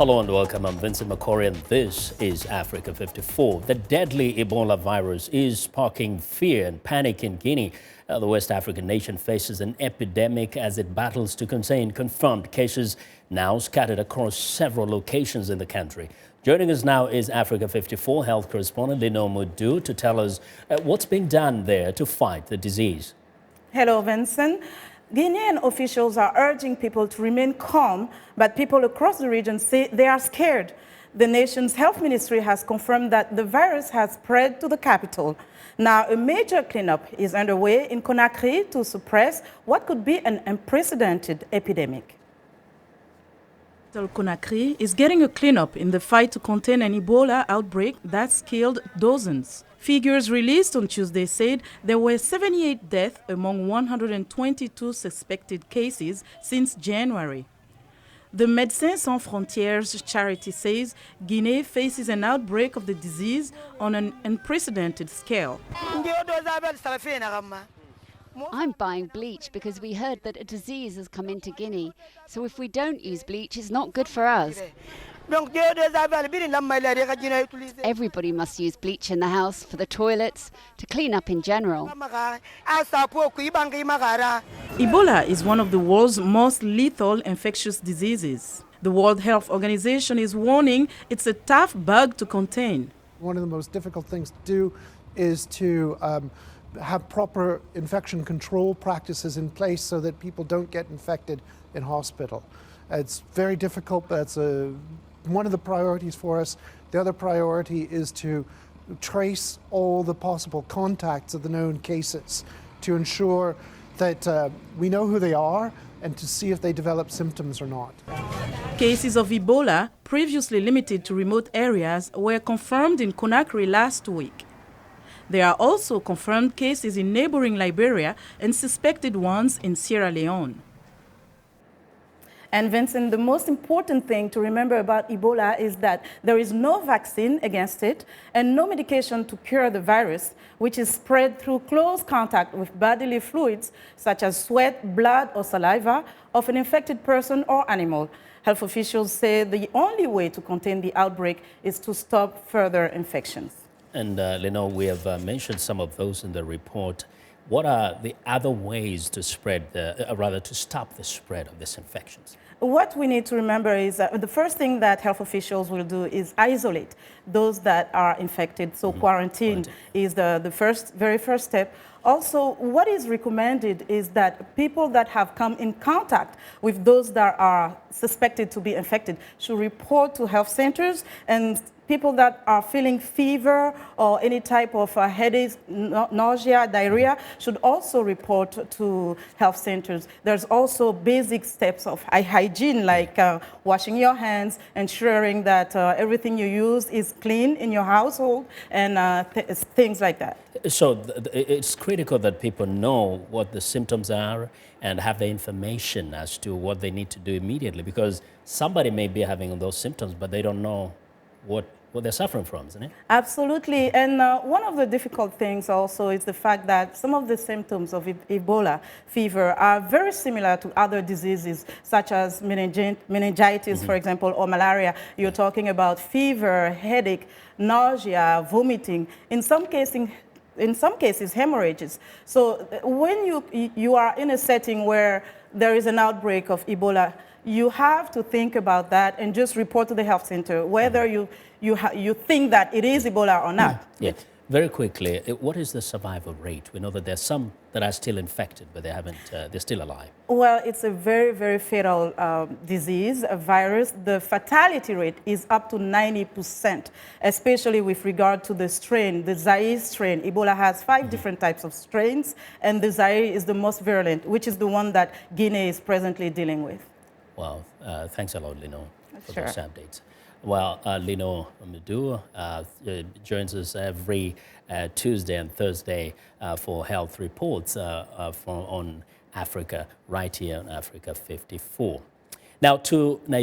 Hello and welcome. I'm Vincent Makori and this is Africa 54. The deadly Ebola virus is sparking fear and panic in Guinea. The West African nation faces an epidemic as it battles to contain confirmed cases now scattered across several locations in the country. Joining us now is Africa 54 health correspondent Linord Moudou to tell us what's being done there to fight the disease. Hello, Vincent. Guinean officials are urging people to remain calm, but people across the region say they are scared. The nation's health ministry has confirmed that the virus has spread to the capital. Now, a major cleanup is underway in Conakry to suppress what could be an unprecedented epidemic. Conakry is getting a cleanup in the fight to contain an Ebola outbreak that's killed dozens. Figures released on Tuesday said there were 78 deaths among 122 suspected cases since January. The Médecins Sans Frontières charity says Guinea faces an outbreak of the disease on an unprecedented scale. I'm buying bleach because we heard that a disease has come into Guinea. So if we don't use bleach, it's not good for us. Everybody must use bleach in the house, for the toilets, to clean up in general. Ebola is one of the world's most lethal infectious diseases. The World Health Organization is warning it's a tough bug to contain. One of the most difficult things to do is to have proper infection control practices in place so that people don't get infected in hospital. It's very difficult, but it's one of the priorities for us. The other priority is to trace all the possible contacts of the known cases to ensure that we know who they are and to see if they develop symptoms or not. Cases of Ebola, previously limited to remote areas, were confirmed in Conakry last week. There are also confirmed cases in neighboring Liberia and suspected ones in Sierra Leone. And Vincent, the most important thing to remember about Ebola is that there is no vaccine against it and no medication to cure the virus, which is spread through close contact with bodily fluids such as sweat, blood, or saliva of an infected person or animal. Health officials say the only way to contain the outbreak is to stop further infections. And Linord, we have mentioned some of those in the report. What are the other ways to spread, to stop the spread of these infections? What we need to remember is the first thing that health officials will do is isolate those that are infected. So quarantine is the very first step. Also, what is recommended is that people that have come in contact with those that are suspected to be infected should report to health centers, and people that are feeling fever or any type of headache, nausea, diarrhea should also report to health centers. There's also basic steps of hygiene, like washing your hands, ensuring that everything you use is clean in your household, and things like that. So it's critical that people know what the symptoms are and have the information as to what they need to do immediately, because somebody may be having those symptoms, but they don't know what they're suffering from, isn't it? Absolutely. And one of the difficult things also is the fact that some of the symptoms of Ebola fever are very similar to other diseases, such as meningitis, for example, or malaria. You're talking about fever, headache, nausea, vomiting, in some cases, hemorrhages. So when you are in a setting where there is an outbreak of Ebola, you have to think about that and just report to the health center, whether you think that it is Ebola or not. Yeah. Very quickly, what is the survival rate? We know that there's some that are still infected, but they're still alive. Well, it's a very, very fatal disease, a virus. The fatality rate is up to 90%, especially with regard to the strain, the Zaire strain. Ebola has 5 different types of strains, and the Zaire is the most virulent, which is the one that Guinea is presently dealing with. Wow. Thanks a lot, Linord, for Sure. those updates. Well, Linord Moudou joins us every Tuesday and Thursday for health reports on Africa, right here on Africa 54. Now to Nigeria.